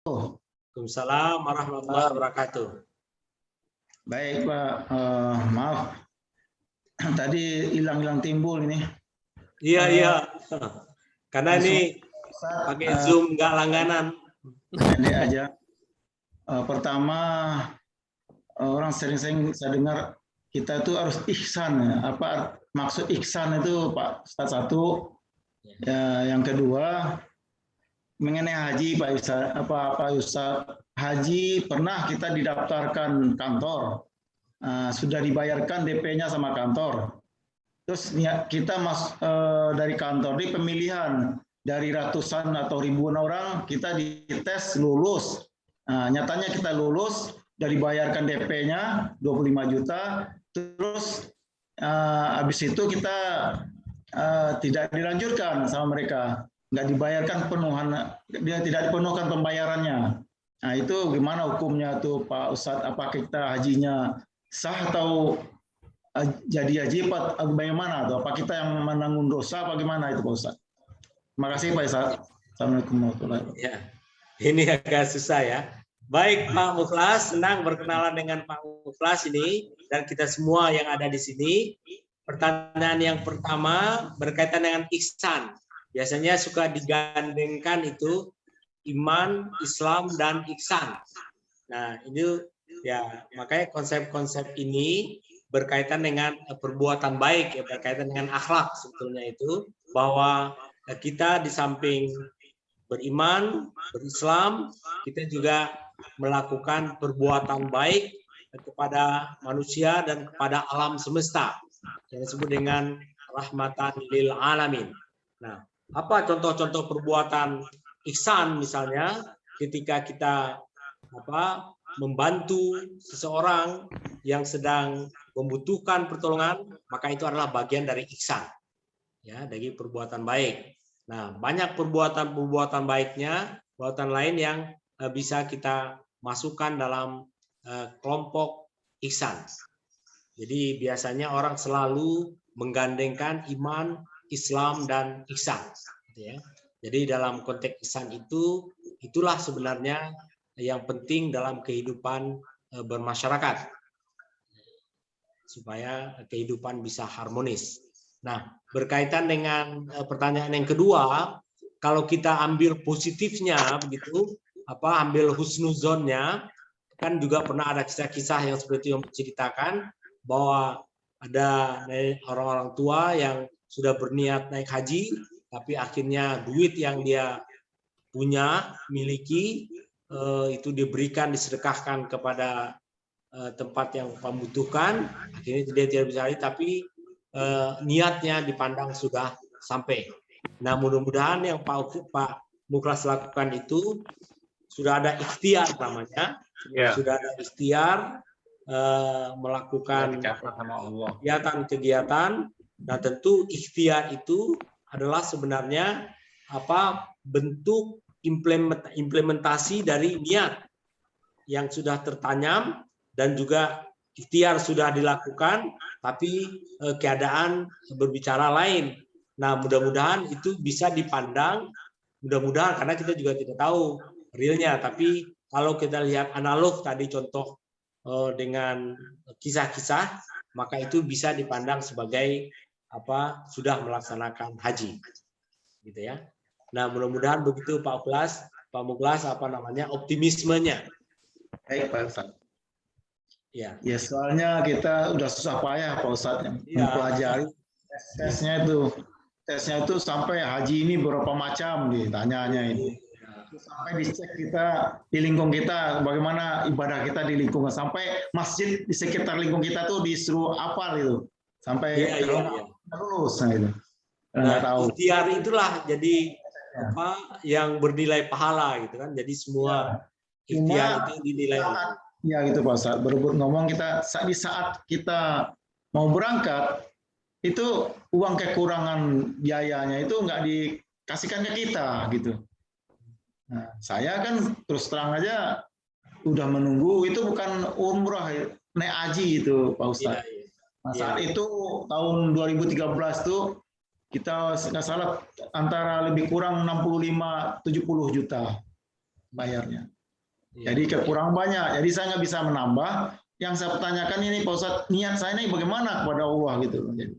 Waalaikumsalam warahmatullahi wabarakatuh. Baik Pak, maaf tadi hilang-hilang timbul ini. Iya. Karena ini pakai Zoom nggak langganan. Pendek aja. Pertama, orang sering-sering saya dengar kita itu harus ihsan. Apa maksud ihsan itu Pak Ustadz? Satu. Ya, yang kedua, mengenai haji Pak Ustadz, haji pernah kita didaftarkan kantor, sudah dibayarkan DP-nya sama kantor. Terus kita dari kantor di pemilihan dari ratusan atau ribuan orang kita dites lulus. Nyatanya kita lulus, dari bayarkan DP-nya 25 juta, terus habis itu kita tidak dilanjutkan sama mereka, nggak dibayarkan dia tidak dipenuhkan pembayarannya. Nah itu gimana hukumnya tuh Pak Ustadz? Apa kita hajinya sah atau jadi haji bagaimana? Atau apa kita yang menanggung dosa? Bagaimana itu Pak Ustadz? Terima kasih Pak Ustadz. Assalamualaikum warahmatullahi wabarakatuh. Ya, ini agak susah ya. Baik Pak Mukhlas, senang berkenalan dengan Pak Mukhlas ini dan kita semua yang ada di sini. Pertanyaan yang pertama berkaitan dengan ihsan. Biasanya suka digandengkan itu iman, Islam, dan ihsan. Nah, ini ya makanya konsep-konsep ini berkaitan dengan perbuatan baik, ya berkaitan dengan akhlak sebetulnya itu, bahwa kita di samping beriman, berislam, kita juga melakukan perbuatan baik kepada manusia dan kepada alam semesta yang disebut dengan rahmatan lil alamin. Nah, apa contoh-contoh perbuatan ihsan misalnya ketika kita membantu seseorang yang sedang membutuhkan pertolongan, maka itu adalah bagian dari ihsan, ya, dari perbuatan baik. Nah, banyak perbuatan baiknya, perbuatan lain yang bisa kita masukkan dalam kelompok ihsan. Jadi biasanya orang selalu menggandengkan iman, Islam, dan ihsan. Ya. Jadi dalam konteks ihsan itulah sebenarnya yang penting dalam kehidupan bermasyarakat supaya kehidupan bisa harmonis. Nah, berkaitan dengan pertanyaan yang kedua, kalau kita ambil positifnya begitu, ambil husnuzonnya, kan juga pernah ada kisah-kisah yang seperti yang menceritakan bahwa ada orang-orang tua yang sudah berniat naik haji, tapi akhirnya duit yang dia punya, miliki, itu diberikan, disedekahkan kepada tempat yang membutuhkan, akhirnya dia tidak bisa haji, tapi niatnya dipandang sudah sampai. Nah, mudah-mudahan yang Pak Mukhlas lakukan itu sudah ada ikhtiar namanya, sudah ada ikhtiar melakukan kegiatan. Nah, tentu ikhtiar itu adalah sebenarnya bentuk implementasi dari niat yang sudah tertanam dan juga ikhtiar sudah dilakukan, tapi keadaan berbicara lain. Nah, mudah-mudahan itu bisa dipandang, mudah-mudahan karena kita juga tidak tahu realnya, tapi kalau kita lihat analog tadi contoh dengan kisah-kisah, maka itu bisa dipandang sebagai sudah melaksanakan haji, gitu ya. Nah, mudah-mudahan begitu Pak Mukhlas optimismenya. Baik Pak Ustadz. Ya, soalnya kita udah susah payah Pak Ustadz mempelajari tesnya itu sampai haji ini berapa macam ditanyanya ini. Sampai dicek kita di lingkungan kita bagaimana ibadah kita di lingkungan, sampai masjid di sekitar lingkungan kita tuh disuruh apal itu sampai lulus. Nah, ikhtiar itulah jadi yang bernilai pahala gitu kan, jadi semua ikhtiar itu dinilai. Ya gitu Pak Ustadz, berebut ngomong kita di saat kita mau berangkat itu uang kekurangan biayanya itu nggak dikasihkan ke kita gitu. Nah, saya kan terus terang aja udah menunggu, itu bukan umrah, naik haji itu Pak Ustadz. Nah, saat itu tahun 2013 tuh kita nggak salah antara lebih kurang 65-70 juta. bayarnya. Iya. Jadi kurang banyak. Jadi saya nggak bisa menambah. Yang saya pertanyakan ini Pak Ustadz, niat saya ini bagaimana kepada Allah gitu. Jadi,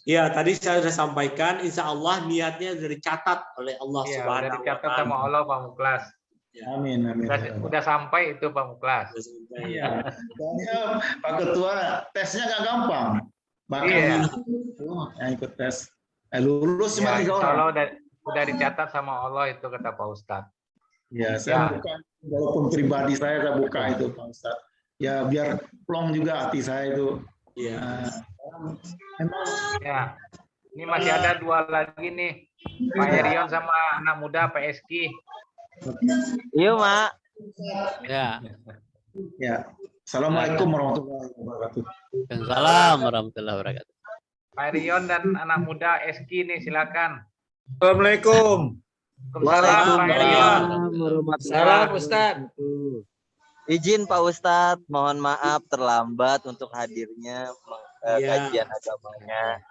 Ya, tadi saya sudah sampaikan, insya Allah niatnya sudah dicatat oleh Allah Iya, udah Subhanahu wa dicatat Ta'ala. sama Allah Pak Muklas. amin, amin. Udah sampai itu Pak Muklas. Iya. Soalnya Pak Ketua tesnya nggak gampang. Bahkan Iya. yang ikut tes lulus cuma 3 Ya, orang. kalau udah dicatat sama Allah itu kata Pak Ustadz. Ya, saya buka, walaupun pribadi saya buka itu Pak Ustadz. Ya biar plong juga hati saya itu. Iya. Emang Ya, ini masih ada 2 lagi nih, Pak Herion sama anak muda Pak Eski. Iya, Mak. Ya, ya. Assalamualaikum warahmatullahi wabarakatuh. Waalaikumsalam warahmatullahi wabarakatuh. Pak Herion dan anak muda Eski nih, silakan. Assalamualaikum. Waalaikumsalam Pak Herion. Salam Ustaz. Izin Pak Ustadz, mohon maaf terlambat untuk hadirnya Iya. kajian agamanya.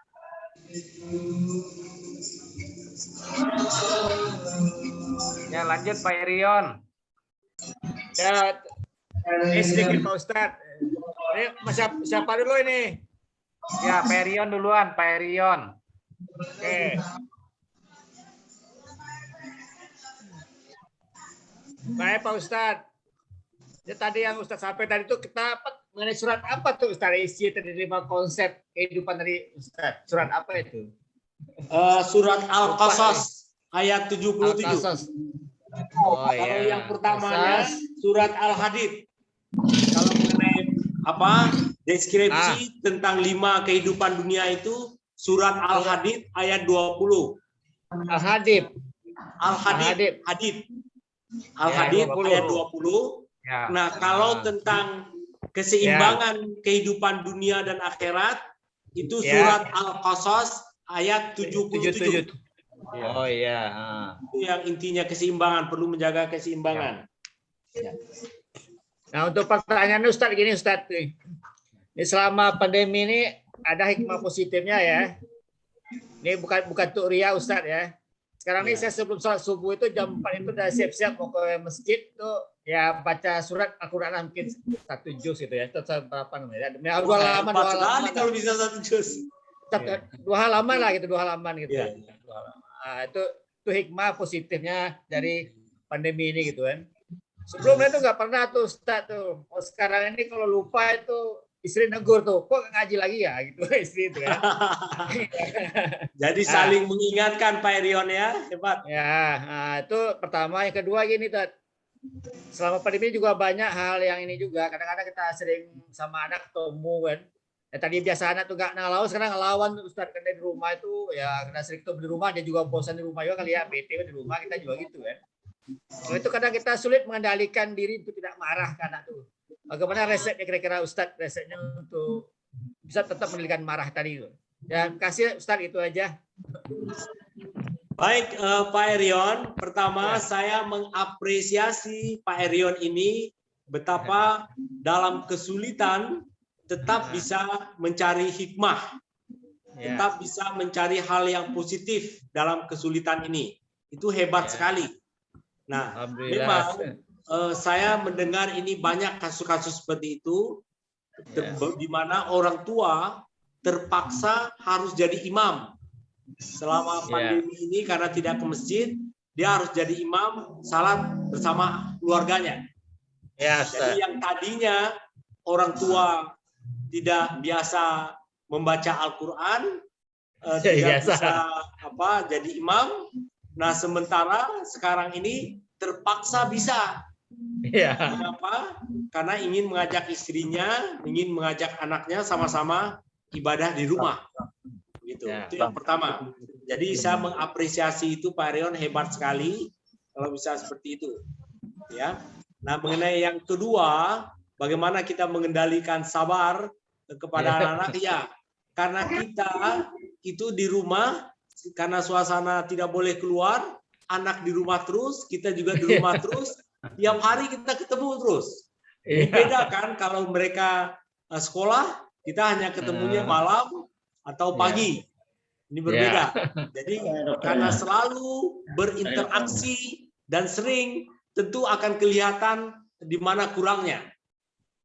Ya, lanjut Pak Herion. Ya, ini sedikit Pak Ustaz. Ini siapa dulu ini? Ya, Pak Herion duluan, Pak Herion. Oke. Baik Pak Ustaz. Ya, tadi yang Ustaz sampaikan tadi itu kita mengenai surat apa tuh Ustaz? Isi tadi 5 konsep kehidupan dari Ustaz. Surat apa itu? Surat Al-Qasas ayat 77. Al-Qasas. Kalau yang pertamanya surat Al-Hadid. Kalau mengenai deskripsi tentang 5 kehidupan dunia itu surat Al-Hadid ayat 20. Al-Hadid. Al-Hadid. Al-Hadid Ya, 20. ayat 20. Ya. Nah, kalau tentang keseimbangan kehidupan dunia dan akhirat itu Ya. surat Al-Qasas ayat 77. Oh iya. Itu yang intinya keseimbangan, perlu menjaga keseimbangan. Nah, untuk pertanyaan Ustadz gini Ustadz. Ini selama pandemi ini ada hikmah positifnya ya. Ini bukan untuk ria Ustadz ya. Sekarang ini saya sebelum sholat subuh itu jam 4 itu udah siap-siap mau ke masjid tuh ya baca surat Al-Quran mungkin 1 juz gitu ya. Itu berapa namanya? 2 halaman, 2 halaman. Kalau bisa 1 juz. 2 halaman lah gitu, 2 halaman gitu. Ya. Nah, itu hikmah positifnya dari pandemi ini gitu kan. Sebelumnya itu nggak pernah tuh Ustaz tuh. Oh, sekarang ini kalau lupa itu istri negur tuh, kok nggak ngaji lagi ya gitu istri itu kan. Jadi saling mengingatkan Pak Herion ya, hebat. Ya, nah, itu pertama. Yang kedua gini Tat. Selama pandemi juga banyak hal yang ini juga. Kadang-kadang kita sering sama anak ketemu kan. Ya, tadi biasa anak tuh nggak ngelawan, sekarang ngelawan tuh Ustaz. Karena di rumah itu ya karena sering ketemu di rumah, dia juga bosan di rumah juga kali ya, bete di rumah, kita juga gitu kan. Kalau itu kadang kita sulit mengendalikan diri untuk tidak marah ke anak tuh. Bagaimana resepnya kira-kira Ustaz, resepnya untuk bisa tetap mengendalikan marah tadi itu. Ya, kasih Ustaz itu aja. Baik Pak Herion, pertama saya mengapresiasi Pak Herion ini betapa dalam kesulitan tetap bisa mencari hikmah, tetap bisa mencari hal yang positif dalam kesulitan ini. Itu hebat sekali. Nah, memang saya mendengar ini banyak kasus-kasus seperti itu, di mana orang tua terpaksa harus jadi imam. Selama pandemi ini karena tidak ke masjid, dia harus jadi imam salat bersama keluarganya. Jadi yang tadinya orang tua tidak biasa membaca Al-Quran, tidak bisa jadi imam. Nah, sementara sekarang ini terpaksa bisa. Kenapa? Karena ingin mengajak istrinya, ingin mengajak anaknya sama-sama ibadah di rumah. Gitu. Itu yang pertama. Jadi saya mengapresiasi itu Pak Herion, hebat sekali kalau bisa seperti itu. Ya. Nah, mengenai yang kedua, bagaimana kita mengendalikan sabar kepada anak-anak? Ya, karena kita itu di rumah, karena suasana tidak boleh keluar, anak di rumah terus, kita juga di rumah terus, tiap hari kita ketemu terus. Ini beda kan kalau mereka sekolah, kita hanya ketemunya malam atau pagi. Ini berbeda. Jadi karena selalu berinteraksi dan sering tentu akan kelihatan di mana kurangnya.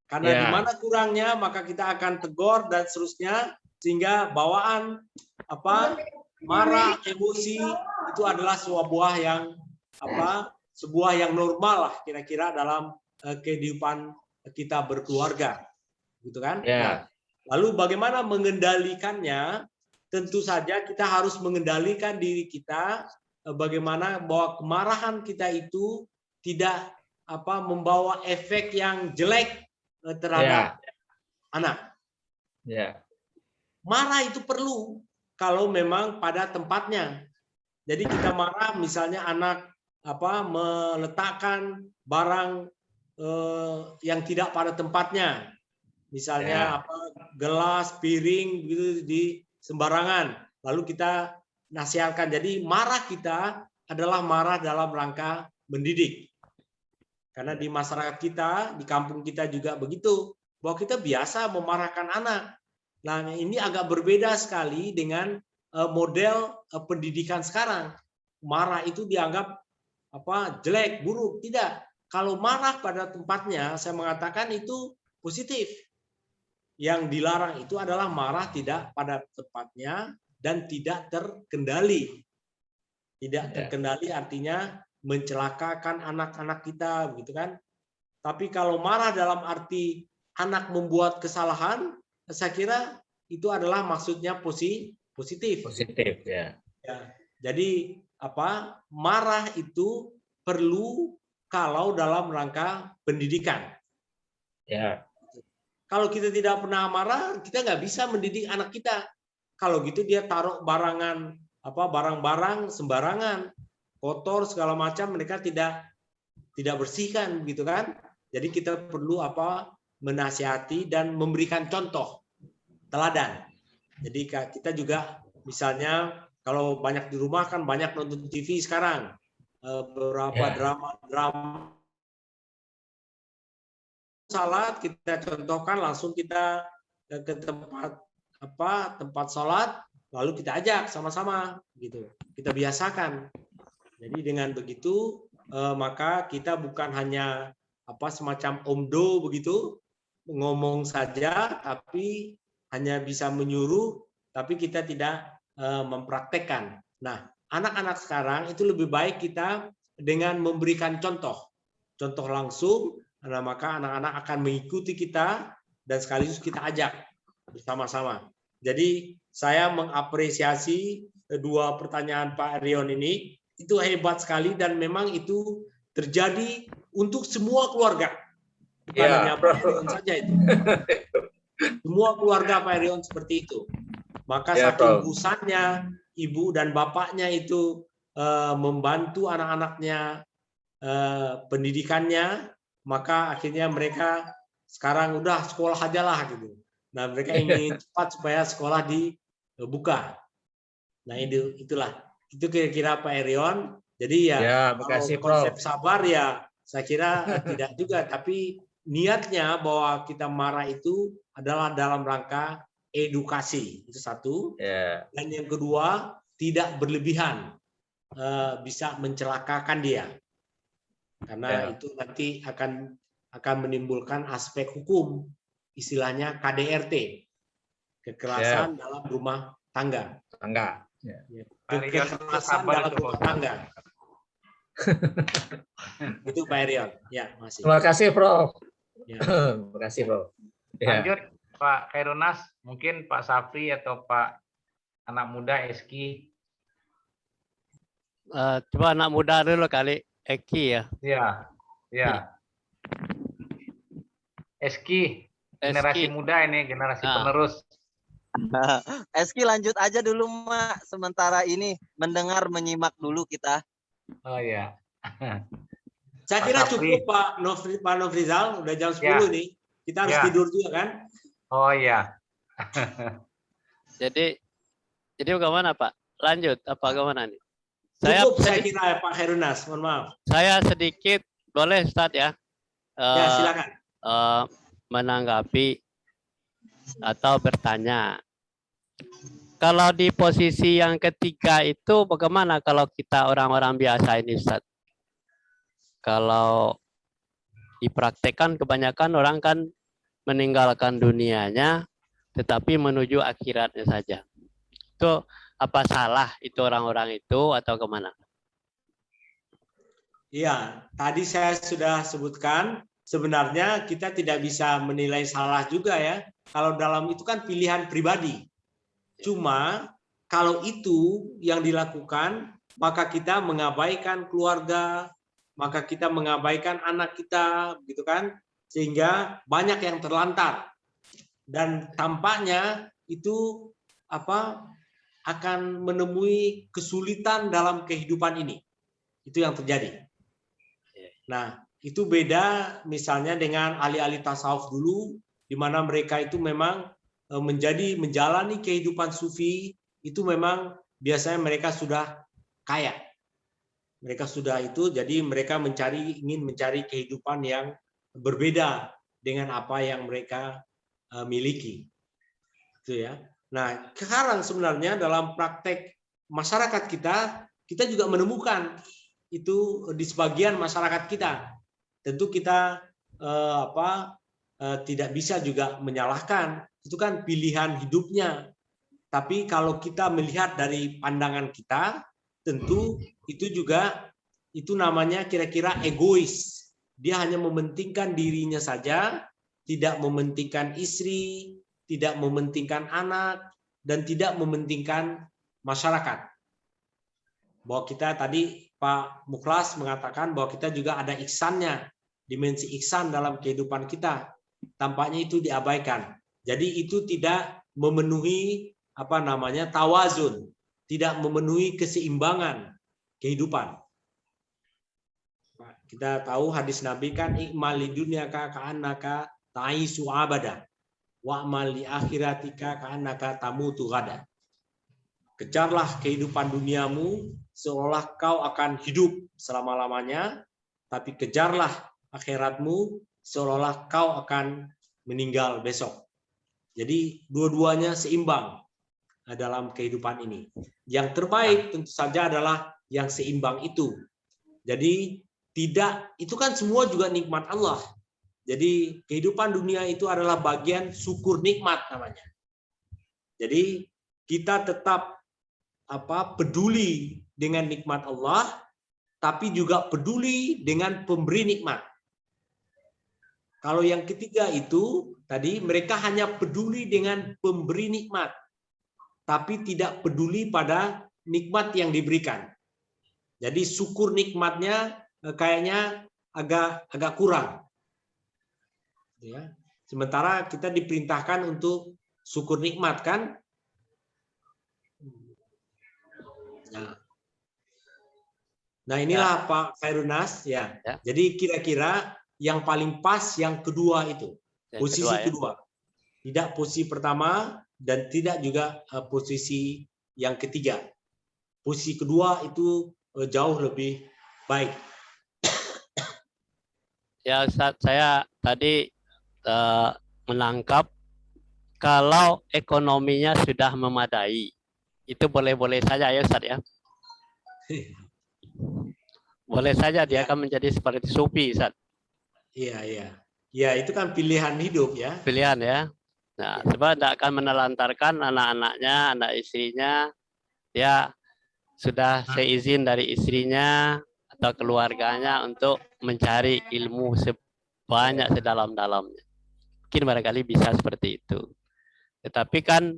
Karena Ya. di mana kurangnya maka kita akan tegur dan seterusnya, sehingga bawaan marah, emosi itu adalah sebuah yang normal lah kira-kira dalam kehidupan kita berkeluarga, gitu kan? Ya. Nah, lalu bagaimana mengendalikannya? Tentu saja kita harus mengendalikan diri kita, bagaimana bahwa kemarahan kita itu tidak membawa efek yang jelek terhadap anak. Ya. Marah itu perlu kalau memang pada tempatnya. Jadi kita marah, misalnya anak meletakkan barang yang tidak pada tempatnya, misalnya gelas, piring gitu di sembarangan, lalu kita nasihatkan. Jadi marah kita adalah marah dalam rangka mendidik. Karena di masyarakat kita, di kampung kita juga begitu, bahwa kita biasa memarahkan anak. Nah, ini agak berbeda sekali dengan model pendidikan sekarang. Marah itu dianggap jelek, buruk. Tidak. Kalau marah pada tempatnya, saya mengatakan itu positif. Yang dilarang itu adalah marah tidak pada tempatnya dan tidak terkendali. Tidak terkendali artinya mencelakakan anak-anak kita, begitu kan? Tapi kalau marah dalam arti anak membuat kesalahan, saya kira itu adalah maksudnya positif. Positif, ya. Jadi marah itu perlu kalau dalam rangka pendidikan. Ya. Kalau kita tidak pernah marah, kita nggak bisa mendidik anak kita. Kalau gitu dia taruh barang-barang sembarangan, kotor segala macam, mereka tidak bersihkan, gitu kan? Jadi kita perlu menasihati dan memberikan contoh teladan. Jadi kita juga misalnya kalau banyak di rumah kan banyak nonton TV sekarang, beberapa drama salat kita contohkan, langsung kita ke tempat salat, lalu kita ajak sama-sama gitu, kita biasakan. Jadi dengan begitu maka kita bukan hanya semacam omdo begitu, ngomong saja tapi hanya bisa menyuruh, tapi kita tidak mempraktekkan. Nah, anak-anak sekarang itu lebih baik kita dengan memberikan contoh langsung. Nah, maka anak-anak akan mengikuti kita dan sekaligus kita ajak bersama-sama. Jadi saya mengapresiasi dua pertanyaan Pak Rion ini, itu hebat sekali dan memang itu terjadi untuk semua keluarga. Bukan hanya Pak Rion saja itu. Semua keluarga Pak Rion seperti itu. Maka saking bosannya ibu dan bapaknya itu membantu anak-anaknya pendidikannya, maka akhirnya mereka sekarang udah sekolah aja lah gitu. Nah, mereka ingin cepat supaya sekolah dibuka. Nah, itulah. Itu kira-kira Pak Erion. Jadi makasih, konsep Prof. sabar saya kira tidak juga, tapi niatnya bahwa kita marah itu adalah dalam rangka edukasi. Itu satu. Dan yang kedua, tidak berlebihan. Bisa mencelakakan dia. Karena itu nanti akan menimbulkan aspek hukum, istilahnya KDRT, kekerasan dalam rumah tangga. Kekerasan dalam rumah tangga. Itu Pak Erion. Ya, masih. Terima kasih, Prof. Ya. Terima kasih, Prof. Lanjut Pak Khairunnas, mungkin Pak Safri atau Pak anak muda Eski. Coba anak muda dulu kali. Eki ya. Ya. Eski, generasi muda ini, generasi penerus. Eski lanjut aja dulu, Mak. Sementara ini mendengar, menyimak dulu kita. Oh ya. Saya kira cukup Pak Nofrizal, udah jam 10 nih. Kita harus tidur juga kan? Oh iya. Jadi bagaimana Pak? Lanjut apa bagaimana nih? Cukup saya kira Pak Khairunnas, mohon maaf. Saya sedikit boleh Ustaz ya? Ya silakan. Menanggapi atau bertanya. Kalau di posisi yang ketiga itu bagaimana kalau kita orang-orang biasa ini Ustaz? kalau dipraktekkan kebanyakan orang kan meninggalkan dunianya tetapi menuju akhiratnya saja. Itu apa salah itu orang-orang itu atau kemana? Iya, tadi saya sudah sebutkan sebenarnya kita tidak bisa menilai salah juga ya. Kalau dalam itu kan pilihan pribadi. Cuma kalau itu yang dilakukan, maka kita mengabaikan keluarga, maka kita mengabaikan anak kita, gitu kan? Sehingga banyak yang terlantar. Dan tampaknya itu akan menemui kesulitan dalam kehidupan ini. Itu yang terjadi. Nah, itu beda misalnya dengan ahli-ahli tasawuf dulu, di mana mereka itu memang menjalani kehidupan sufi, itu memang biasanya mereka sudah kaya. Mereka sudah itu, jadi mereka ingin mencari kehidupan yang berbeda dengan apa yang mereka miliki. Itu ya. Nah, sekarang sebenarnya dalam praktek masyarakat kita juga menemukan itu di sebagian masyarakat kita. Tentu kita tidak bisa juga menyalahkan, itu kan pilihan hidupnya. Tapi kalau kita melihat dari pandangan kita, tentu itu juga itu namanya kira-kira egois. Dia hanya mementingkan dirinya saja, tidak mementingkan istri, tidak mementingkan anak, dan tidak mementingkan masyarakat. Bahwa kita tadi Pak Mukhlas mengatakan bahwa kita juga ada ihsannya, dimensi ihsan dalam kehidupan kita. Tampaknya itu diabaikan. Jadi itu tidak memenuhi tawazun, tidak memenuhi keseimbangan kehidupan. Kita tahu hadis Nabi kan ikmal li dunyaka ka'annaka ta'isu abada wa amal li akhiratika ka'annaka tamutu ghada. Kejarlah kehidupan duniamu seolah kau akan hidup selama-lamanya, tapi kejarlah akhiratmu seolah kau akan meninggal besok. Jadi dua-duanya seimbang dalam kehidupan ini. Yang terbaik tentu saja adalah yang seimbang itu. Jadi itu kan semua juga nikmat Allah. Jadi kehidupan dunia itu adalah bagian syukur nikmat namanya. Jadi kita tetap peduli dengan nikmat Allah, tapi juga peduli dengan pemberi nikmat. Kalau yang ketiga itu tadi mereka hanya peduli dengan pemberi nikmat, tapi tidak peduli pada nikmat yang diberikan. Jadi syukur nikmatnya kayaknya agak kurang. Ya. Sementara kita diperintahkan untuk syukur nikmat kan. Nah inilah Pak Khairunas ya. Jadi kira-kira yang paling pas yang kedua itu, posisi kedua. Tidak posisi pertama dan tidak juga posisi yang ketiga. Posisi kedua itu jauh lebih baik. Ya Ustaz, saya tadi menangkap kalau ekonominya sudah memadai, itu boleh-boleh saja ya Ustaz ya. Boleh saja dia akan menjadi seperti sufi Ustaz. Iya. Ya itu kan pilihan hidup ya. Pilihan ya. Nah, sebab tidak akan menelantarkan anak-anaknya, anak istrinya. Dia sudah seizin dari istrinya atau keluarganya untuk mencari ilmu sebanyak sedalam-dalamnya. Mungkin barangkali bisa seperti itu. Tetapi kan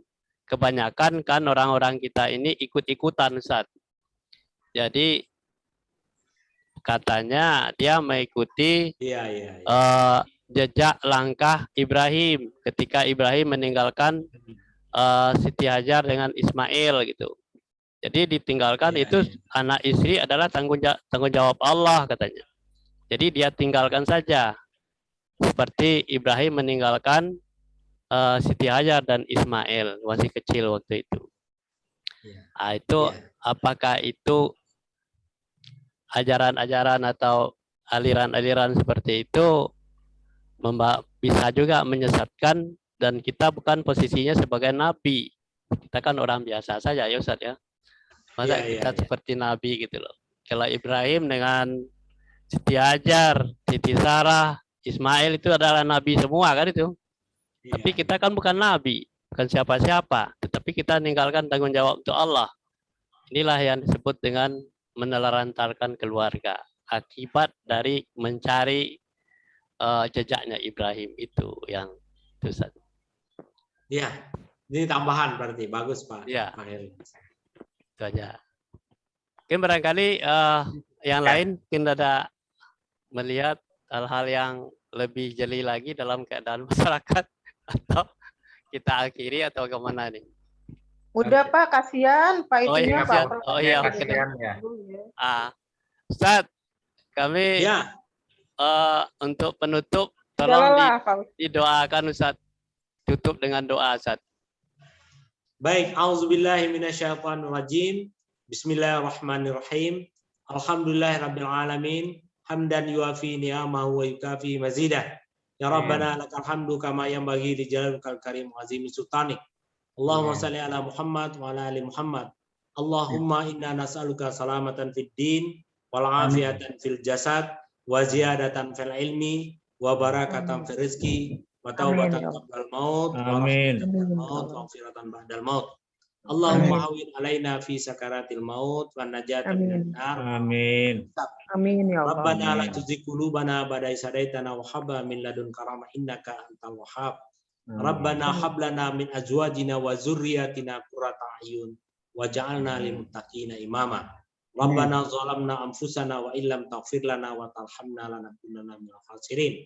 kebanyakan kan orang-orang kita ini ikut-ikutan Ustaz. Jadi katanya dia mengikuti jejak langkah Ibrahim ketika Ibrahim meninggalkan Siti Hajar dengan Ismail gitu. Jadi ditinggalkan itu anak istri adalah tanggung jawab Allah katanya. Jadi dia tinggalkan saja seperti Ibrahim meninggalkan Siti Hajar dan Ismail masih kecil waktu itu. Nah, itu apakah itu ajaran-ajaran atau aliran-aliran seperti itu bisa juga menyesatkan, dan kita bukan posisinya sebagai nabi. Kita kan orang biasa saja ya Ustaz ya. Masa kita seperti nabi gitu loh. Kalau Ibrahim dengan Siti Hajar, Siti Sarah, Ismail itu adalah nabi semua kan itu. Tapi kita kan bukan nabi, bukan siapa-siapa, tetapi kita meninggalkan tanggung jawab untuk Allah. Inilah yang disebut dengan menelantarkan keluarga. Akibat dari mencari jejaknya Ibrahim itu yang itu satu. Ya, ini tambahan berarti bagus Pak. Ya, Pak Heri. itu aja. Mungkin barangkali yang lain mungkin ada melihat hal-hal yang lebih jeli lagi dalam keadaan masyarakat atau kita akhiri atau kemana nih? Udah Pak, kasihan Pak Oh iya, itunya kasihan. Pak. Oh iya, oke. Kasihan ya. Ustaz, kami Ya, untuk penutup tolong Jalalah, Pak. didoakan Ustaz. Tutup dengan doa Ustaz. baik. Auzubillahi minasyaitonirrajim. Bismillahirrahmanirrahim. Alhamdulillahirabbil alamin. Hamdan yuafi ni'amahu wa yukafi mazidah. Ya Rabbana lakal hamdu kama yanbaghi li jalalika karim azimi sultanik. Allahumma shalli ala Muhammad wa ala ali Muhammad. Allahumma inna nas'aluka salamatan fid din wal afiyatan fil jasad wa ziyadatan fil ilmi wa barakatan fil rizqi wa taubatan qabla al maut wa rahmatan maut wa maghfiratan ba'dal maut. Allahumma hawwin alaina fi sakaratil maut wa najatan minan nar. Amin. Amin ya Allah. Rabbana la tuzigh qulubana ba'da idh hadaitana wa hab min ladunka rahmah innaka antal wahhab. Rabbana hab lana min azwajina wa dzurriyyatina qurrata a'yun waj'alna lil muttaqina imama. Rabbana zalamna anfusana wa illam taghfir lana wa tarhamna lanakunanna minal khasirin.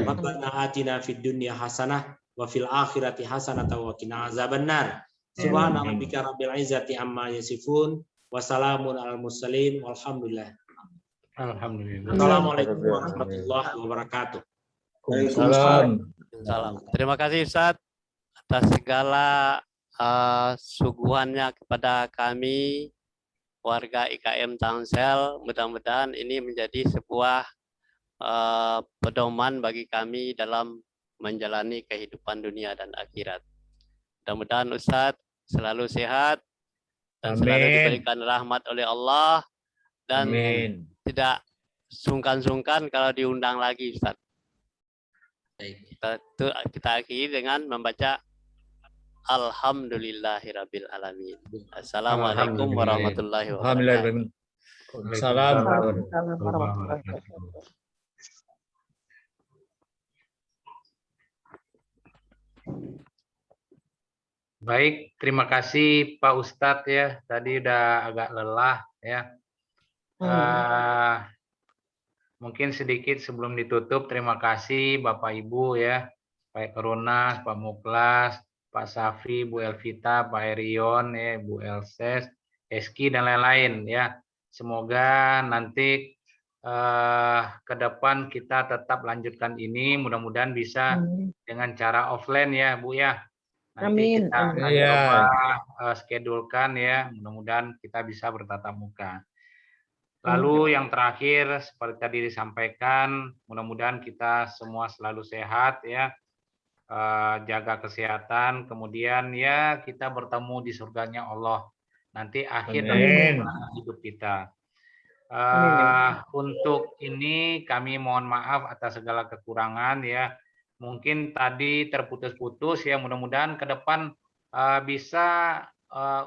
Rabbana atina fid dunya hasanah wa fil akhirati hasanah wa qina azabannar. Subhana rabbika rabbil izzati amma yasifun wa salamun alal mursalin walhamdulillah. Alhamdulillah. Assalamualaikum warahmatullahi wabarakatuh. Salam. Salam. Terima kasih Ustaz atas segala suguhannya kepada kami warga IKM Tangsel. Mudah-mudahan ini menjadi sebuah pedoman bagi kami dalam menjalani kehidupan dunia dan akhirat. Mudah-mudahan Ustaz selalu sehat dan selalu diberikan rahmat oleh Allah dan tidak sungkan-sungkan kalau diundang lagi Ustaz. Kita akhiri dengan membaca Alhamdulillahirabbil alamin. Assalamualaikum warahmatullahi wabarakatuh. Salam. Baik, terima kasih Pak Ustadz ya. Tadi udah agak lelah ya. Mungkin sedikit sebelum ditutup, terima kasih Bapak Ibu ya, Pak Kerunas, Pak Muklas, Pak Safi, Bu Elvita, Pak Erion, ya, Bu Elses, Eski dan lain-lain ya. Semoga nanti ke depan kita tetap lanjutkan ini, mudah-mudahan bisa dengan cara offline ya Bu ya. Nanti kita akan coba schedulekan ya, mudah-mudahan kita bisa bertatap muka. Lalu yang terakhir seperti tadi disampaikan, mudah-mudahan kita semua selalu sehat ya, jaga kesehatan, kemudian ya kita bertemu di surganya Allah nanti akhir dari hidup kita. Untuk ini kami mohon maaf atas segala kekurangan ya. Mungkin tadi terputus-putus ya, mudah-mudahan ke depan bisa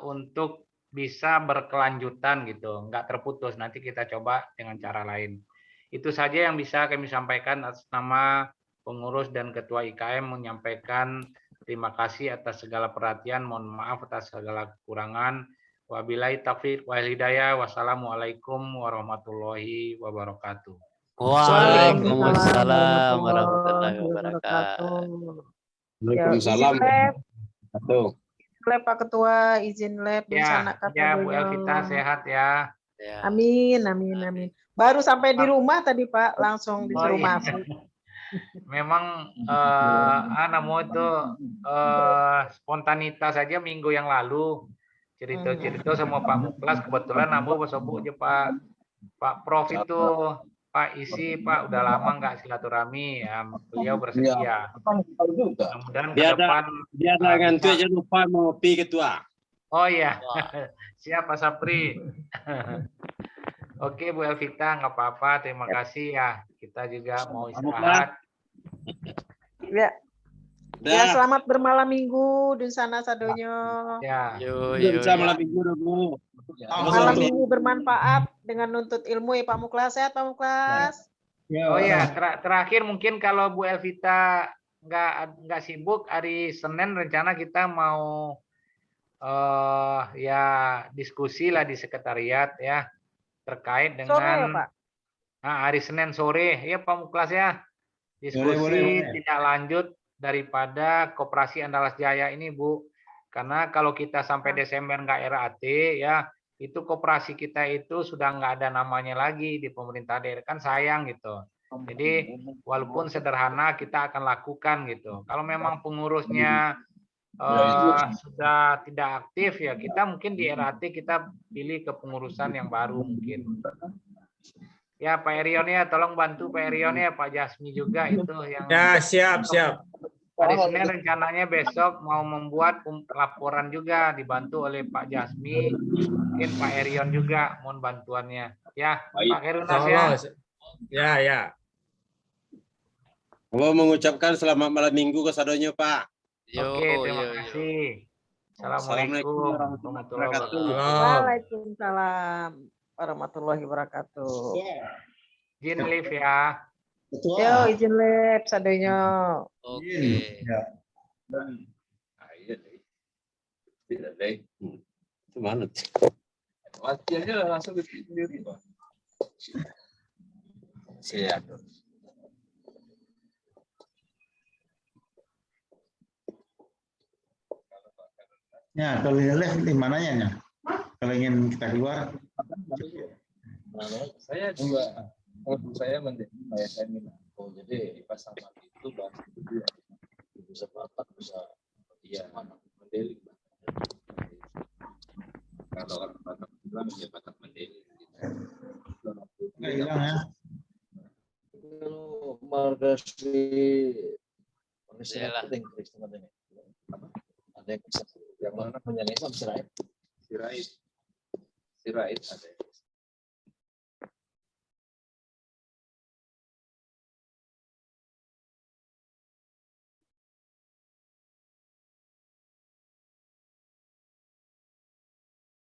untuk bisa berkelanjutan gitu, nggak terputus. Nanti kita coba dengan cara lain. Itu saja yang bisa kami sampaikan atas nama pengurus dan ketua IKM, menyampaikan terima kasih atas segala perhatian, mohon maaf atas segala kekurangan. Wabillahi taufiq wal hidayah. Wassalamualaikum warahmatullahi wabarakatuh. Waalaikumsalam warahmatullahi wabarakatuh. Waalaikumsalam. Pak Ketua, izin lab ya, ya Bu Elvita sehat ya. Amin, amin, amin. Baru sampai di rumah tadi Pak, langsung disuruh masuk. Memang namun itu spontanitas saja minggu yang lalu cerita-cerita sama Pak Muklas, kebetulan Nabu Bosobu aja Pak Prof itu Pak Isi, Pak udah lama nggak silaturahmi ya, beliau bersedia. Mudah-mudahan ke depan dia ngantuk aja lupa ngopi ketua. Oh iya, siap Pak Sapri. Oke, Bu Elvita, nggak apa-apa. Terima kasih ya. Kita juga mau istirahat. Ya. Ya, selamat bermalam minggu di sana Sadonyo. Ya. Malam minggu dulu. Malam minggu bermanfaat dengan nuntut ilmu ya Pak Muklas. Sehat Pak Muklas. Oh ya, terakhir mungkin kalau Bu Elvita nggak sibuk, hari Senin rencana kita mau ya diskusi lah di sekretariat ya terkait dengan Sore ya Pak. Hari Senin sore ya Pak Muklas ya, diskusi Boleh. tidak lanjut daripada Koperasi Andalas Jaya ini Bu, karena kalau kita sampai Desember nggak RAT ya, itu koperasi kita itu sudah nggak ada namanya lagi di pemerintah daerah, kan sayang gitu. Jadi walaupun sederhana kita akan lakukan gitu. Kalau memang pengurusnya sudah tidak aktif ya, kita mungkin di RAT kita pilih kepengurusan yang baru mungkin. Ya Pak Erion ya, tolong bantu Pak Erion ya, Pak Jasmi juga itu yang. Ya, siap. Hari Senin rencananya besok mau membuat laporan juga dibantu oleh Pak Jasmi, mungkin Pak Erion juga mohon bantuannya. Ya, Pak Herunas ya. Ya. Mau mengucapkan selamat malam minggu ke Sadonyo, Pak. Oke, terima kasih. Assalamualaikum warahmatullahi wabarakatuh. Waalaikumsalam warahmatullahi wabarakatuh. Izin live ya. Yo, izin live Sadonyo. Oke. Mana? Latihannya langsung sendiri, Pak. Siap. Ya, kalau live di mananya? Kalau ingin kita keluar. Saya juga, saya mendengar saya minat. Oh, jadi pas sama itu bahas itu bisa batak bisa Mandeli. Kalau orang Batak bilang ya Batak Mandeli. Nggak hilang ya? Kalau margasi penting ini. Ada yang bisa yang mana punya Sirait ada.